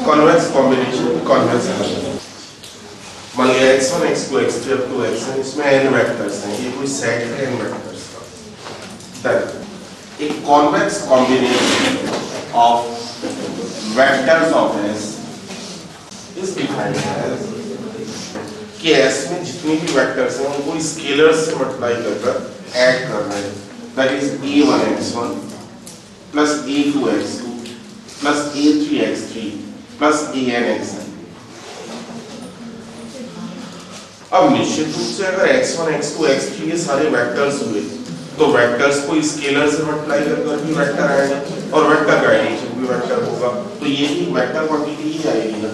Convex combination, convex हल। मान लिया x1 x2 x3 up to xn, इसमें n वेक्टर्स हैं, ये कोई सेट है n वेक्टर्स का। then एक convex combination of vectors of S is defined as कि S में जितने भी वेक्टर्स हैं उनको स्केलर्स से मल्टीप्लाई कर ऐड करना है। That is a1 x1 plus a2 x2 plus a3 x3 plus an xn। अब निश्चित रूप से अगर x1 x2 x3 ये सारे वेक्टर्स हुए तो वेक्टर्स को स्केलर से मल्टीप्लाई कर भी वेक्टर आएगा और वेक्टर का एडिशन भी वेक्टर होगा, तो ये भी वेक्टर क्वांटिटी ही आएगी ना।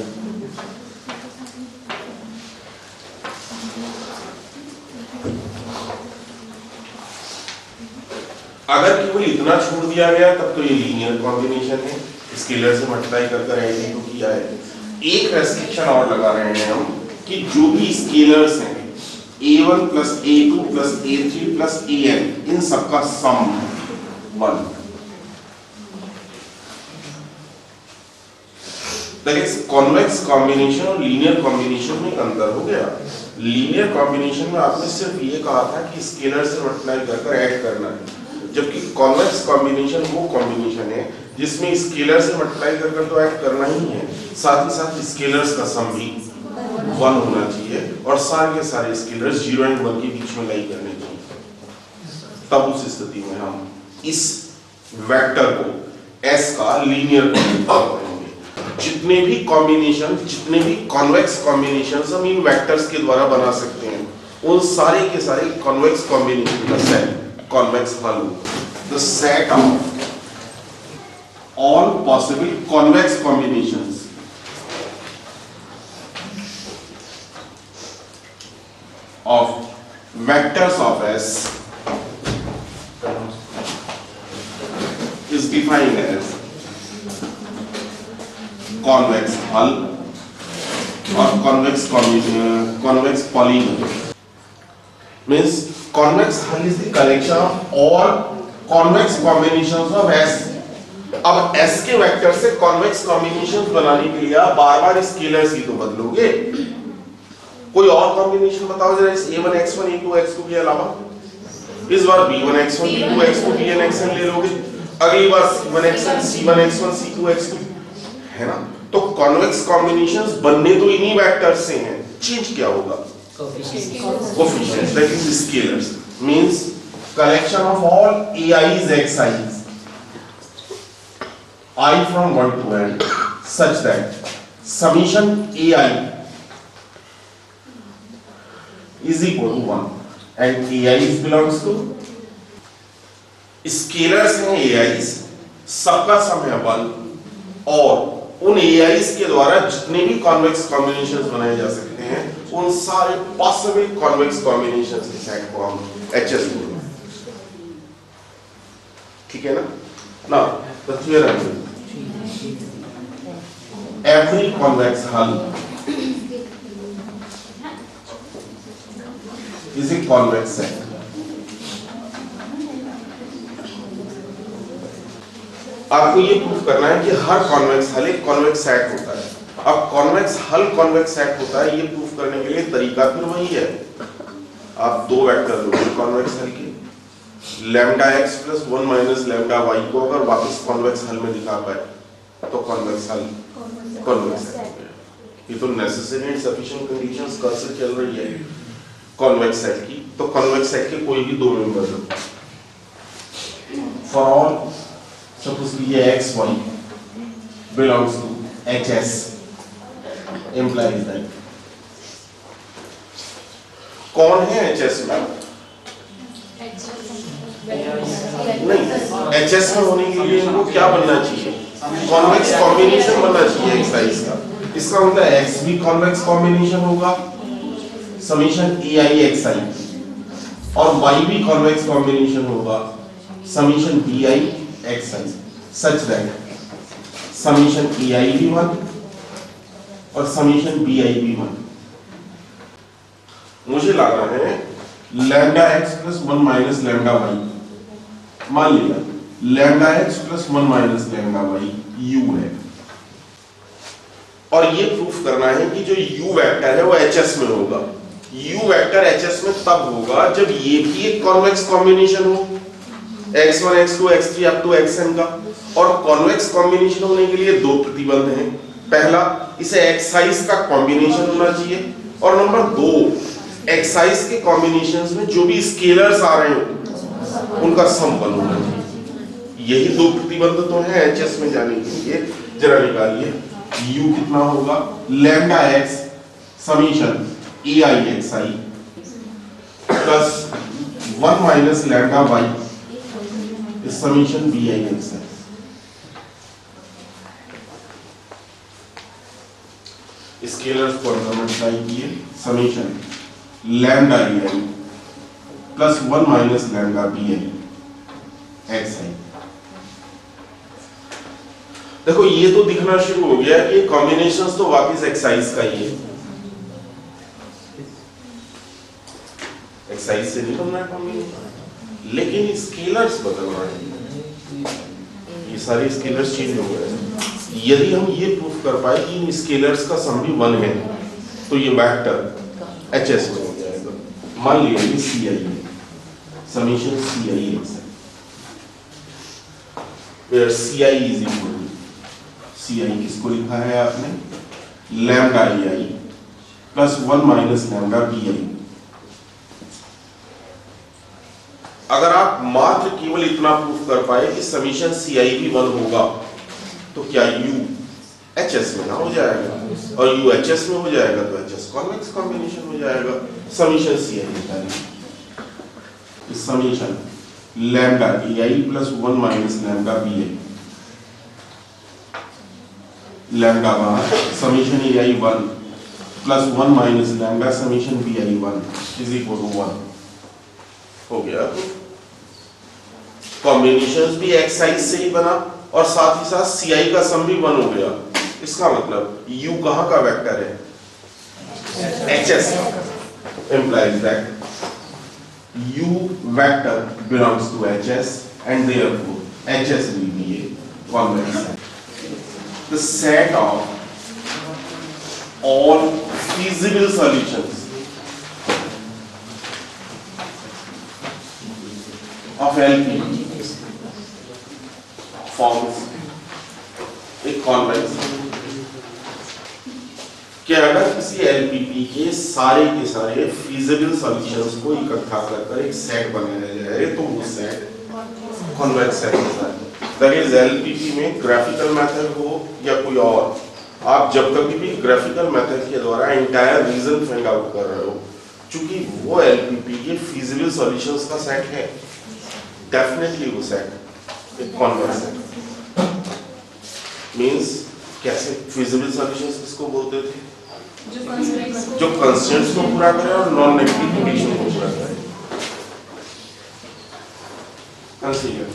अगर केवल इतना छोड़ दिया गया तब तो ये लीनियर कॉम्बिनेशन है, स्केलर से मल्टीप्लाई कर एडिशन किया है। एक रेस्ट्रिक्शन और लगा रहे हैं हम कि जो भी स्केलर्स हैं a1 plus a2 plus a3 plus an, इन सबका सम 1। दैट इज कॉन्वेक्स कॉम्बिनेशन और लीनियर कॉम्बिनेशन में अंतर हो गया। लीनियर कॉम्बिनेशन में आपने सिर्फ ये कहा था कि स्केलर से मल्टीप्लाई कर ऐड करना है, जबकि कॉन्वेक्स कॉम्बिनेशन वो कॉम्बिनेशन है जिसमें स्केलर से मल्टीप्लाई कर तो ऐड करना ही है, साथ ही साथ स्केलर्स का सम भी 1 होना चाहिए और सारे के सारे स्केलर्स 0 और 1 के बीच में लाई करने चाहिए। तब उस स्थिति में हम इस वेक्टर को S का लीनियर करेंगे। जितने भी कॉम्बिनेशन, जितने भी कॉन्वेक्स कॉम्बिनेशंस हम इन वेक्टर्स के द्वारा बना सकते हैं उन सारे के सारे कॉन्वेक्स कॉम्बिनेशन का सेट कॉन्वेक्स हल होगा। The set of all possible convex combinations of vectors of S is defined as convex hull or convex polygon. Means convex hull is the collection of all convex combinations of S. अब S के vector से convex combinations बनाने के लिए बार बार scalars ही तो बदलोगे। कोई और combination बताओ जरा इस a1 x1 a2 x2 के अलावा। इस बार b1 x1 b2 x2 bn xn ले लोगे, अगली बार c1 x1 c1 x1 c2 x2, है ना। तो कॉन्वेक्स कॉम्बिनेशंस बनने तो इन्हीं वेक्टर्स से हैं, चेंज क्या होगा? Coefficients, that is scalars. Means collection of all ai's xi's I from 1 to n such that summation ai is equal to 1 and ai belongs to scalars हैं ai's, सबका सम है 1 और उन ai's के द्वारा जितने भी कॉन्वेक्स कॉम्बिनेशंस बनाए जा सकते हैं उन सारे पॉसिबल कॉन्वेक्स कॉम्बिनेशंस के सेट को हम HS बोलते हैं। ठीक है ना। Now the theorem, every convex hull is a convex set. आपको ये प्रूफ करना है कि हर कॉन्वेक्स हल एक कॉन्वेक्स सेट होता है। अब कॉन्वेक्स हल कॉन्वेक्स सेट होता है, ये प्रूफ करने के लिए तरीका फिर वही है। आप दो वेक्टर लोगे कॉन्वेक्स हल के, lambda x plus 1 minus lambda y को अगर वापस कॉन्वेक्स हल में दिखा पाए तो कॉन्वेक्स हल कॉन्वेक्स सेट। ये तो नेसेसरी एंड सफिशिएंट कंडीशंस कल से चल रही है कॉन्वेक्स सेट की। तो कॉन्वेक्स सेट के कोई भी दो member low, for all suppose ये xy belongs to HS implies that कौन है HS में? नहीं, HS में होने के लिए इनको क्या बनना चाहिए? कॉन्वेक्स कॉम्बिनेशन बनना चाहिए एक्साइज का। इसका मतलब x भी कॉन्वेक्स कॉम्बिनेशन होगा समीशन ai xi और y भी कॉन्वेक्स कॉम्बिनेशन होगा summation bi xi such that summation ai भी 1 और समीशन bi भी 1। मुझे लग रहा है lambda x plus 1 minus lambda y, मान लिया lambda x plus 1 minus lambda y u है। और ये प्रूफ करना है कि जो u वेक्टर है वो hs में होगा। u वेक्टर hs में तब होगा जब ये भी एक कॉन्वेक्स कॉम्बिनेशन हो, x1 x2 x3 up to xn का। और कॉन्वेक्स कॉम्बिनेशन होने के लिए दो प्रतिबंध हैं। पहला, इसे एक्साइज का कॉम्बिनेशन होना चाहिए, और नंबर दो, एक्साइज के कॉम्बिनेशंस में जो भी स्केलर्स आ रहे हो उनका सम वन होना चाहिए। यही दो प्रतिबंध तो हैं एचएस में जाने के लिए। जरा निकालिए, u कितना होगा, lambda x summation ai xi plus 1 minus lambda y इस समीशन bi xi। स्केलर्स को अंदर मल्टीप्लाई किए, summation lambda ai plus 1 minus lambda bi xi। देखो ये तो दिखना शुरू हो गया कि कॉम्बिनेशंस तो वापस एक्साइज का ही है, एक्साइज से नहीं बनना है कॉम्बिनेशन, लेकिन स्केलर्स बदल रहे हैं, ये सारे स्केलर्स चेंज हो गए। यदि हम ये प्रूफ कर पाए कि इन स्केलर्स का सम भी वन है तो ये वेक्टर एचएस में हो जाएगा। मान लीजिए ये सी आई है, समीशन सी आई एक्स है, where C I is equal to, C I किसको लिखा है आपने, lambda I plus 1 minus lambda B I. अगर आप मात्र केवल इतना प्रूफ कर पाए कि समीशन सी आई भी वन होगा तो क्या u hs में ना हो जाएगा, और u hs में हो जाएगा तो hs कॉन्वेक्स कॉम्बिनेशन हो जाएगा। समीशन सी आई निकालिए, summation lambda ai plus 1 minus lambda bi, lambda बाहर, summation ai 1 plus 1 minus lambda summation bi 1 is equal to 1 हो गया। कॉम्बिनेशंस भी एक्साइज से ही बना और साथ ही साथ ci का सम भी 1 हो गया। इसका मतलब u कहां का वेक्टर है, hs, implies that u vector belongs to hs and therefore hs will be a convex set. The set of all feasible solutions of LP forms a convex। क्या अगर किसी LPP के सारे feasible solutions को इकट्ठा कर एक सेट बनाया जाए तो वो सेट कॉन्वेक्स सेट होता है। दैट इज LPP में ग्राफिकल मेथड हो या कोई और, आप जब कभी भी ग्राफिकल मेथड के द्वारा एंटायर रीजन फाइंड आउट कर रहे हो, चूंकि वो LPP के feasible solutions का सेट है, डेफिनेटली वो सेट एक कॉन्वेक्स सेट। मींस कैसे feasible solutions किसको बोलते थे, जो कंस्ट्रेंट्स को पूरा करे और नॉन नेगेटिव कंडीशन को पूरा करे। Consider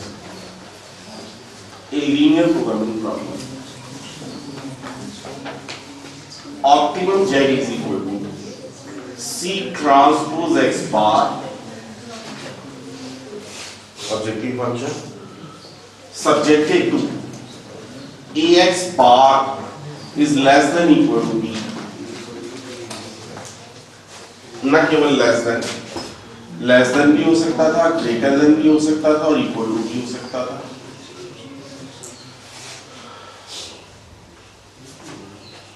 a linear programming problem, optimum z is equal to c transpose x bar, objective function subjected to ax bar is less than equal to b, न केवल लेस देन भी हो सकता था, greater than भी हो सकता था और इक्वल टू भी हो सकता था।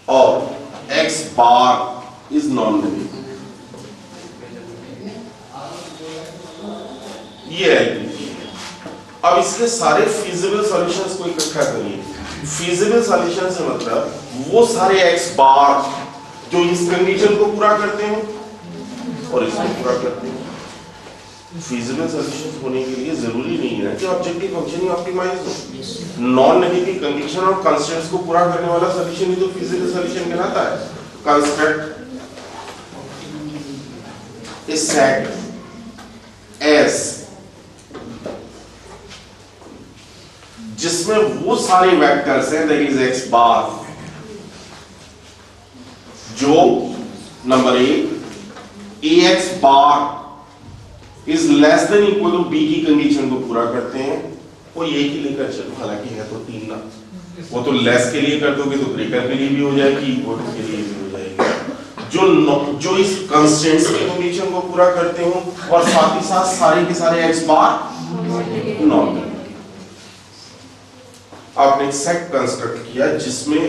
और x bar is non negative. ये है। अब इसके सारे फीजिबल सॉल्यूशंस को इकट्ठा करिए। फीजिबल सॉल्यूशन से मतलब वो सारे x बार जो इस कंडीशन को पूरा करते हैं और इसको पूरा करते हैं। फीजिबल सॉल्यूशंस होने के लिए जरूरी नहीं है कि ऑब्जेक्टिव फंक्शन ही ऑप्टिमाइज हो। नॉन नेगेटिव कंडीशन और कंस्ट्रेंट्स को पूरा करने वाला सॉल्यूशन ही तो फीजिबल सॉल्यूशन कहलाता है। कंस्ट्रक्ट इज सेट एस जिसमें वो सारे वेक्टर्स हैं, दैट इज एक्स बार, जो number 1 ax bar is less than equal to b की कंडीशन को पूरा करते हैं वो एक ही लेकर चलो, हालांकि है तो 3 ना, वो तो लेस के लिए कर दोगे तो ग्रेटर के लिए भी हो जाएगी, इक्वल टू के लिए भी हो जाएगी। जो इस कंस्ट्रेंट्स की कंडीशन को पूरा करते हो और साथ ही साथ सारे के सारे x बार नॉन नेगेटिव। आपने एक सेट कंस्ट्रक्ट किया जिसमें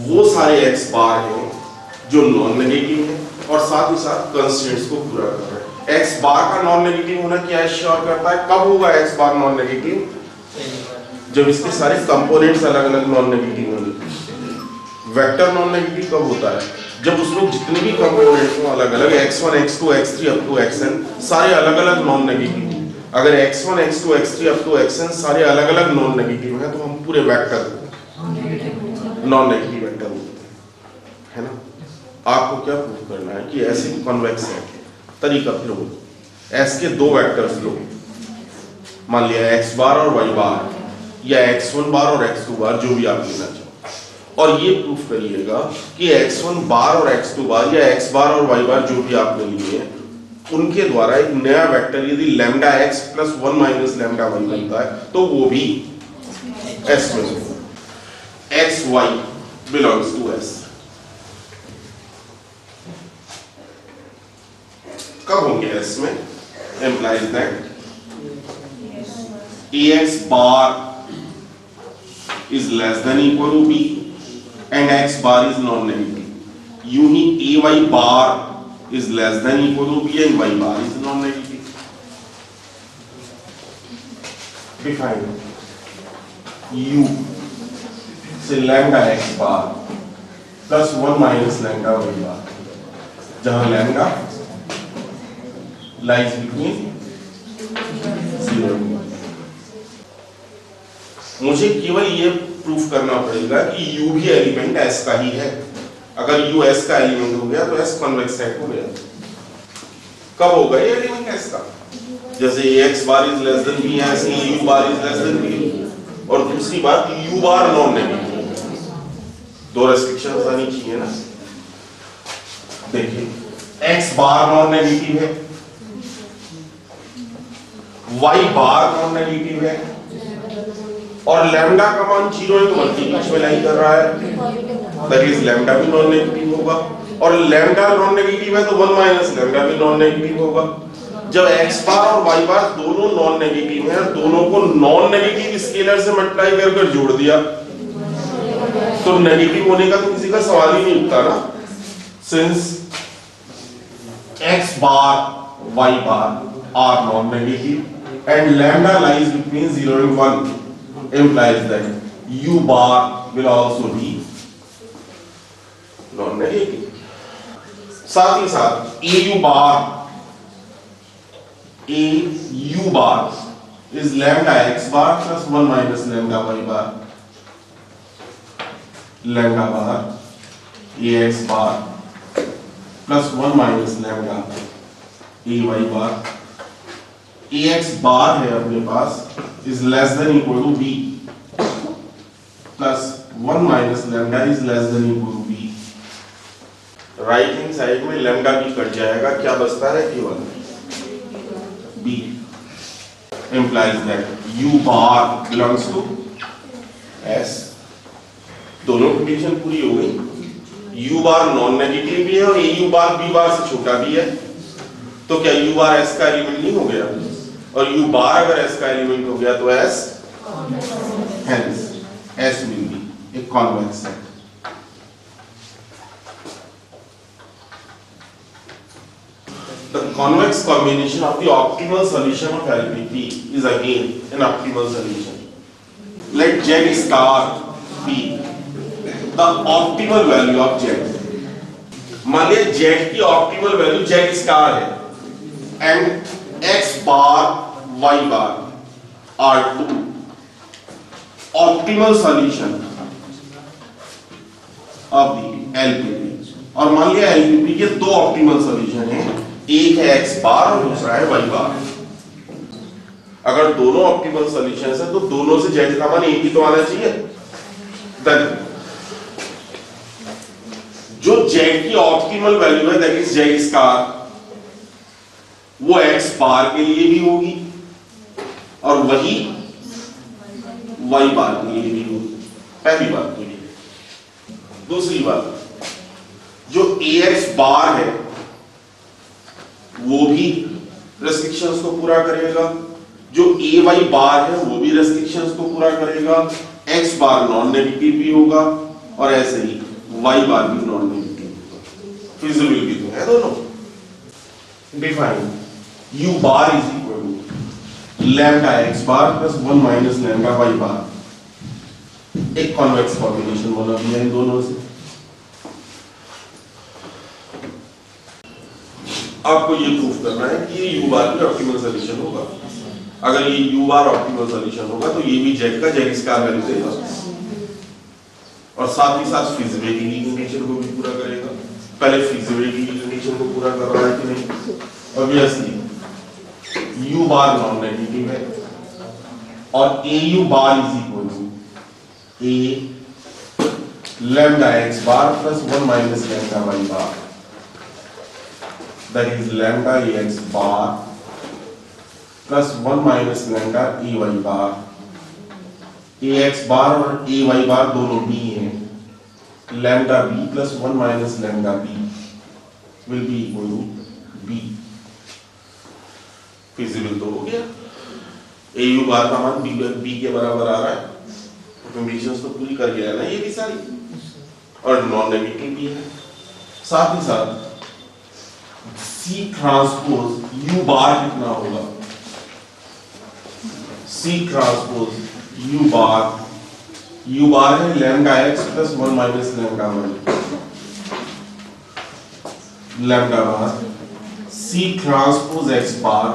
वो सारे x बार हैं जो नॉन नेगेटिव हैं और साथ ही साथ कंस्ट्रेंट्स को पूरा कर रहे हैं। x बार का नॉन नेगेटिव होना क्या श्योर करता है? कब होगा x बार नॉन नेगेटिव? जब इसके सारे कंपोनेंट्स अलग अलग नॉन नेगेटिव होंगे। वेक्टर नॉन नेगेटिव कब होता है? जब उसमें जितने भी कंपोनेंट्स हो अलग अलग x1 x2 x3 up to xn सारे अलग अलग नॉन नेगेटिव हैं। अगर x1 x2 x3 up to xn सारे अलग अलग नॉन नेगेटिव हैं तो हम पूरे वेक्टर नॉन नेगेटिव वेक्टर होते हैं, है ना? आपको क्या प्रूव करना है कि ऐसे कॉन्वेक्स है। तरीका फिर वो S के 2 वेक्टर्स लो, मान लिया x बार और y बार या x1 बार और x2 बार, जो भी आप लेना चाहो, और ये प्रूफ करिएगा कि x1 बार और x2 बार या x बार और y बार जो भी आपने लिए उनके द्वारा एक नया वेक्टर यदि lambda x plus 1 minus lambda y बनता है तो वो भी S में होगा। x y belongs to S। कब होंगे S में? implies that ax bar is less than equal to b and x bar is non-negative। यूं ही ay bar is less than equal to b and y bar is non-negative। define u से lambda x bar plus 1 minus lambda y bar, जहां lambda lies between 0 and 1। मुझे केवल ये proof करना पड़ेगा कि u भी एलिमेंट S का ही है। अगर u S का एलिमेंट हो गया तो S कॉन्वेक्स सेट हो गया। कब होगा ये एलिमेंट S का? जैसे ax bar is less then b, ऐसे ही u bar is less then b। और दूसरी बात u bar non negative, 2 restrictions आनी चाहिए ना। देखिए x बार नॉन नेगेटिव है, y बार नॉन नेगेटिव है और लैम्डा का मान 0 है तो 1 के बीच में लाई कर रहा है, दैट इज लैम्डा भी नॉन नेगेटिव होगा। और लैम्डा नॉन नेगेटिव है तो 1 माइनस लैम्डा भी नॉन नेगेटिव होगा। जब x बार और y बार दोनों नॉन नेगेटिव हैं, दोनों को नॉन नेगेटिव स्केलर से मल्टीप्लाई कर जोड़ दिया तो नेगेटिव होने का तो किसी का सवाल ही नहीं उठता ना। Since x bar y bar are non negative and lambda lies between 0 and 1 implies that u bar will also be non-negative। साथ ही साथ au bar is lambda x bar plus 1 minus lambda y bar। lambda bar ax bar plus 1 minus lambda ay bar। ax बार है अपने पास is less than equal to b plus 1 minus lambda is less than equal to b। Right hand side में lambda भी cut जाएगा, क्या बचता है? केवल b implies that u bar belongs to S। दोनों कंडीशन पूरी हो गई। u बार नॉन नेगेटिव भी है और au बार b बार से छोटा भी है, तो क्या u बार S का एलिमेंट नहीं हो गया? और u बार अगर S का एलिमेंट हो गया तो S hence S will be a convex set। The convex combination of the optimal solution of LPP is again an optimal solution। Let Z star be the optimal value of Z। मान लिया Z की optimal value Z star है and x bar y bar are two optimal solution of the LPP। और मान लिया LPP के 2 optimal solution हैं, एक है x बार और दूसरा है y बार। अगर दोनों ऑप्टिमल सॉल्यूशंस हैं तो दोनों से z का मान एक ही तो आना चाहिए। देन जो z की ऑप्टिमल वैल्यू है दैट इज z स्टार, वो x बार के लिए भी होगी और वही y बार के लिए भी होगी। पहली बात तो ये। दूसरी बात, जो ax बार है वो भी रेस्ट्रिक्शंस को पूरा करेगा, जो ay बार है वो भी रेस्ट्रिक्शंस को पूरा करेगा, x बार नॉन नेगेटिव भी होगा और ऐसे ही y बार भी नॉन नेगेटिव होगा। फिजिबिलिटी तो है दोनों। Define u bar is equal to lambda x bar plus 1 minus lambda y bar. एक कॉन्वेक्स कॉम्बिनेशन बना दिया इन दोनों से। आपको ये प्रूफ करना है कि ये u बार भी ऑप्टिमल सॉल्यूशन होगा। अगर ये u बार ऑप्टिमल सॉल्यूशन होगा तो ये भी z का z स्क्वायर वैल्यू देगा और साथ ही साथ फिजिबिलिटी कंडीशन को भी पूरा करेगा। पहले फिजिबिलिटी कंडीशन को पूरा कर रहा है कि नहीं? Obviously u bar non negative है और au bar is equal to a lambda x bar plus 1 minus lambda y bar. That is lambda ax bar plus 1 minus lambda ay bar। ax bar और ay bar दोनों b हैं। lambda b plus 1 minus lambda b will be equal to b। Feasible तो हो गया। au बार का मान b के बराबर आ रहा है, कंडीशंस तो पूरी कर गया ना ये भी सारी, और नॉन नेगेटिव भी है। साथ ही साथ C ट्रांसपोज U बार कितना होगा? C ट्रांसपोज U बार है lambda x plus 1 minus lambda y। Lambda bar C transpose x bar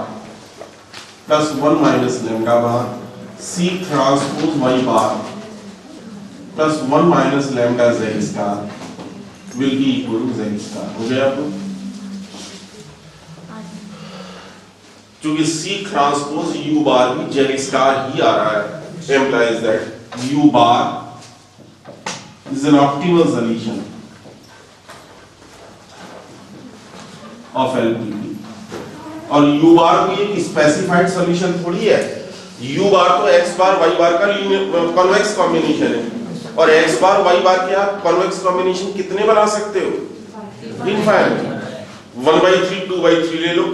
plus 1 minus lambda bar C transpose y bar plus 1 minus lambda z star will be equal to z star. हो गया आपको? क्योंकि C transpose U बार भी Z star ही आ रहा है, implies that U bar is an optimal solution of LPP। और U बार भी एक स्पेसिफाइड सॉल्यूशन थोड़ी है। U बार तो X बार Y बार का कॉन्वेक्स कॉम्बिनेशन है और X बार Y बार के आप कॉन्वेक्स कॉम्बिनेशन कितने बना सकते हो? इनफाइनाइट। 1/3 2/3 ले लो।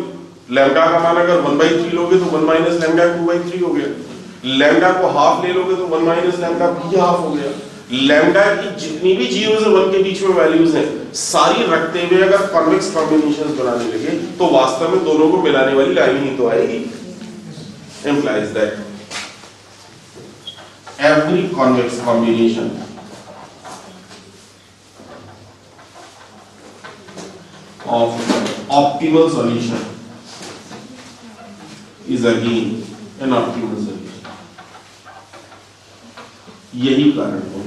लैम्डा का मान अगर 1/3 लोगे तो 1 माइनस लैम्डा 2/3 हो गया। लैम्डा को हाफ ले लोगे तो 1 माइनस लैम्डा भी हाफ हो गया। लैम्डा की जितनी भी 0 से 1 के बीच में वैल्यूज हैं सारी रखते हुए अगर कॉन्वेक्स कॉम्बिनेशंस बनाने लगे तो वास्तव में दोनों को मिलाने वाली लाइन ही तो आएगी। implies that every convex combination of optimal solution is again an optimal solution। यही कारण है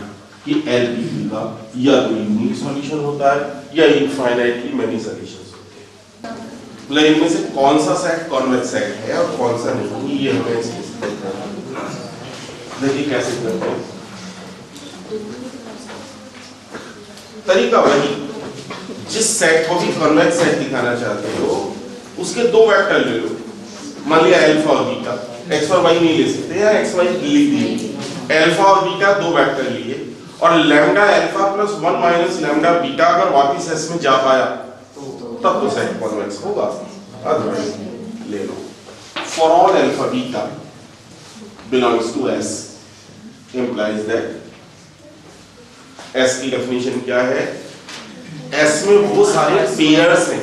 कि LPP का या तो यूनिक सॉल्यूशन होता है या इनफाइनाइटली मेनी सॉल्यूशंस होते हैं। मतलब इनमें से कौन सा सेट कॉन्वेक्स सेट है और कौन सा नहीं, ये हमें स्पेसिफाई करना है। देखिए कैसे करते हैं। तरीका वही, जिस सेट को भी कॉन्वेक्स सेट दिखाना चाहते हो उसके दो वेक्टर ले लो। मान लिया अल्फा और बीटा, एक्स और वाई नहीं ले सकते या एक्स वाई लिख दिए। अल्फा और बीटा दो वेक्टर लिए और lambda alpha plus 1 minus lambda beta अगर वापस एस में जा पाया तब तो सेट कॉन्वेक्स होगा। अदरवाइज ले लो for all alpha beta belongs to S implies that S की डेफिनेशन क्या है? एस में वो सारे पेयर्स हैं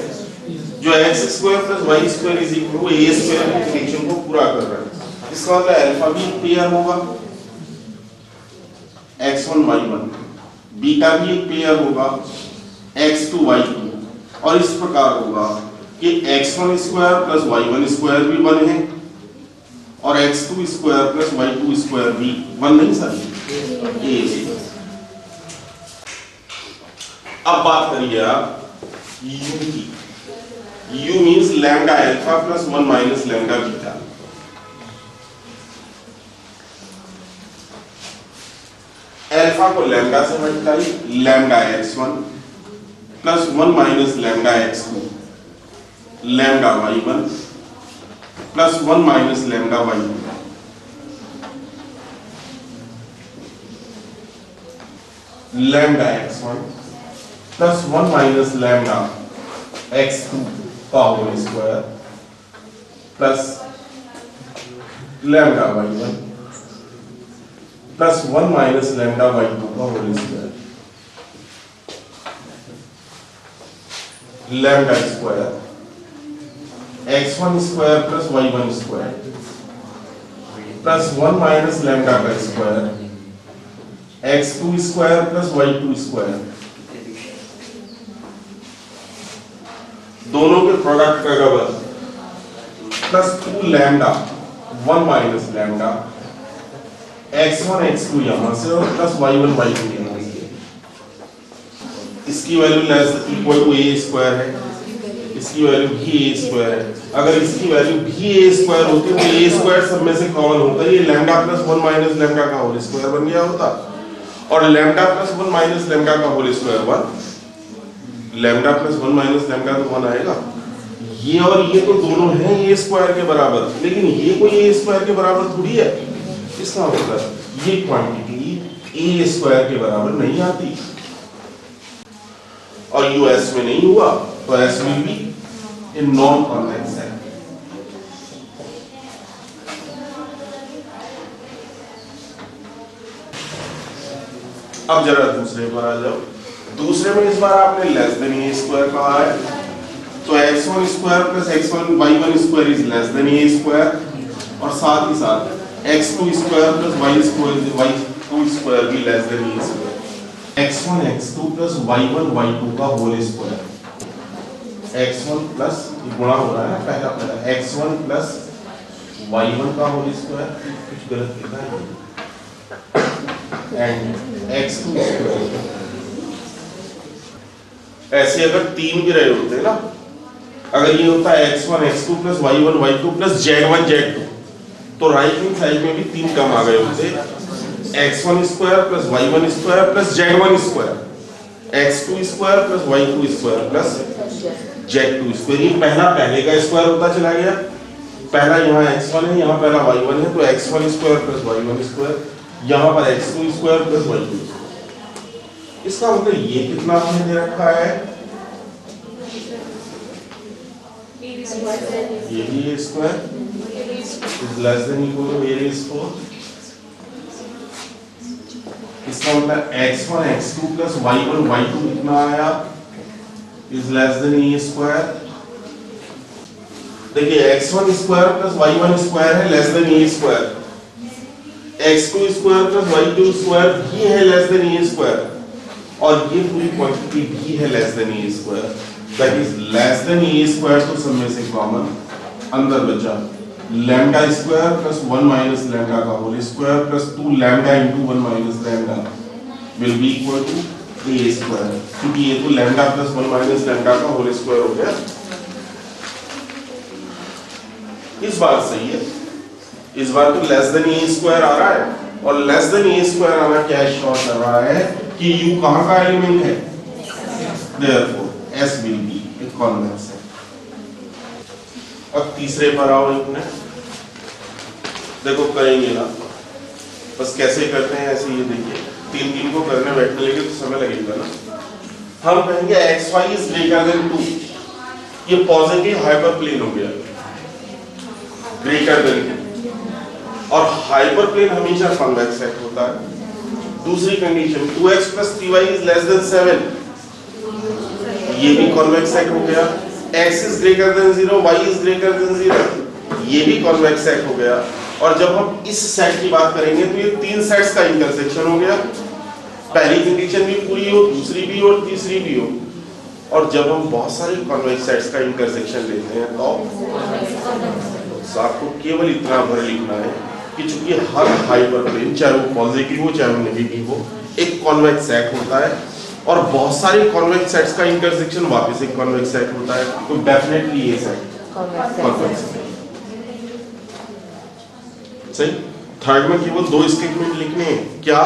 जो x square plus y square is equal to a square की कंडीशन को पूरा कर रहा है। इसका मतलब अल्फा भी एक पेयर होगा x1 y1, बीटा भी एक पेयर होगा x2 y2 और इस प्रकार होगा कि x1 square plus y1 square भी 1 है और x2 square plus y2 square भी 1 नहीं सर a। अब बात करिए आप u की। U means lambda alpha plus 1 minus lambda beta। Alpha को लैम्डा से multiply, lambda x1 plus 1 minus lambda x2 lambda y1 plus 1 minus lambda y2 lambda x1 plus 1 minus lambda x2 का whole square plus lambda y1 plus 1 minus lambda y2 का whole square lambda square x1 square plus y1 square plus 1 minus lambda का square x2 square plus y2 square, दोनों के product का बराबर plus 2 lambda 1 minus lambda x1 x2 यहां से और plus y1 y2 यहां से। इसकी value less equal to a square है, इसकी वैल्यू भी a स्क्वायर है। अगर इसकी वैल्यू भी a स्क्वायर होती तो a स्क्वायर सब में से कॉमन होता, ये लैम्डा प्लस 1 माइनस लैम्डा का होल स्क्वायर बन गया होता और लैम्डा प्लस 1 माइनस लैम्डा का whole square 1, lambda plus 1 minus lambda तो 1 आएगा। ये और ये तो दोनों हैं a स्क्वायर के बराबर, लेकिन ये कोई a स्क्वायर के बराबर थोड़ी है। इसका मतलब ये क्वांटिटी a स्क्वायर के बराबर नहीं आती और u s में नहीं हुआ तो s will be a non convex set. अब जरा दूसरे पर आ जाओ। दूसरे में इस बार आपने लेस देन ए स्क्वायर कहा है, तो x1 square plus x1 y1 square is less than a square और साथ ही साथ x2 square plus y2 square भी less than a square. x1 x2 plus y1 y2 का होल स्क्वायर, x1 प्लस गुणा हो रहा है पहला x1 प्लस y1 का होल स्क्वायर, कुछ गलत लिखा है, एंड x2 स्क्वायर। ऐसे अगर तीन भी रहे होते ना, अगर ये होता है x1 x2 plus y1 y2 plus z1 z2, तो राइट हैंड साइड में भी तीन कम आ गए होते, x1 square plus y1 square plus z1 square, x2 square plus y2 square plus z2 square. ये पहला पहले का स्क्वायर होता चला गया, पहला यहाँ x1 है, यहाँ पहला y1 है, तो x1 square plus y1 square, यहाँ पर x2 square plus y2 square. इसका मतलब ये कितना हमने दे रखा है, ये भी a square is less than equal to a raise 4। इसका मतलब x1 x2 plus y1 y2 कितना आया, is less than a square. देखिए x1 square plus y1 square है less than a square, x2 square plus y2 square भी है less than a square और ये पूरी क्वांटिटी भी है less than a square, that is less than a square. तो सब में से कॉमन अंदर बचा lambda square plus 1 minus lambda का whole square plus 2 lambda into 1 minus lambda will be equal to a square, क्योंकि ये तो लैम्डा प्लस 1 माइनस लैम्डा का होल स्क्वायर हो गया। इस बार सही है, इस बार तो लेस देन a स्क्वायर आ रहा है और लेस देन a स्क्वायर आना क्या शो कर रहा है कि u कहां का एलिमेंट है, therefore s will be a convex set. अब तीसरे पर आओ, एक मिनट देखो करेंगे ना, बस कैसे करते हैं ऐसे ये देखिए, तीन तीन को करने बैठने लगे तो समय लगेगा ना। हम कहेंगे xy इज ग्रेटर देन 2, ये पॉजिटिव हाइपरप्लेन हो गया ग्रेटर देन 2 और हाइपरप्लेन हमेशा कॉन्वेक्स सेट होता है। दूसरी condition 2x plus 3y is less then 7, ये भी कॉन्वेक्स सेट हो गया। x is greater than 0 y is greater than 0, ये भी कॉन्वेक्स सेट हो गया। और जब हम इस सेट की बात करेंगे तो ये तीन सेट्स का इंटरसेक्शन हो गया, पहली कंडीशन भी पूरी हो, दूसरी भी और तीसरी भी हो। और जब हम बहुत सारे कॉन्वेक्स सेट्स का इंटरसेक्शन लेते हैं तो आपको केवल इतना भर लिखना है कि चूंकि हर हाइपरप्लेन चाहे वो पॉजिटिव हो चाहे वो नेगेटिव हो एक कॉन्वेक्स सेट होता है और बहुत सारे कॉन्वेक्स सेट्स का इंटरसेक्शन वापस एक कॉन्वेक्स सेट होता है, तो डेफिनेटली ये सेट कॉन्वेक्स सेट। सही। थर्ड में केवल दो स्टेटमेंट लिखने हैं, क्या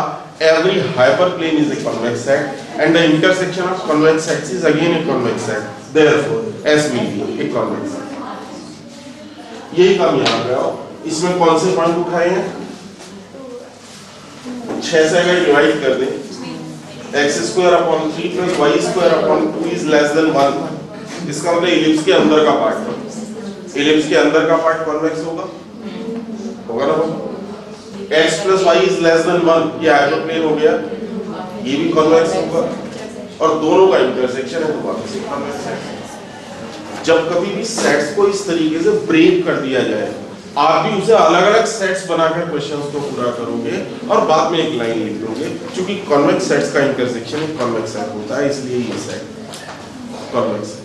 every hyperplane is a convex set and the intersection of convex sets is again a convex set, therefore S will be a convex set। यही काम यहाँ पे आओ, इसमें कौन से पॉइंट उठाए हैं, 6 से अगर डिवाइड कर दें x square upon 3 plus y square upon 2 is less then 1। इसका मतलब इलिप्स के अंदर का पार्ट है। इलिप्स के अंदर का पार्ट कॉन्वेक्स होगा ना। x plus y is less then 1, ये हाइपोप्लेन हो गया, ये भी कॉन्वेक्स होगा और दोनों का इंटरसेक्शन है तो वापस से कॉन्वेक्स है। जब कभी भी सेट्स को इस तरीके से ब्रेक कर दिया जाए, आप भी उसे अलग अलग सेट्स बनाकर क्वेश्चंस को पूरा करोगे और बाद में एक लाइन लिख दोगे। क्योंकि कॉन्वेक्स सेट्स का इंटरसेक्शन एक कॉन्वेक्स सेट होता है, इसलिए ये सेट कॉन्वेक्स है।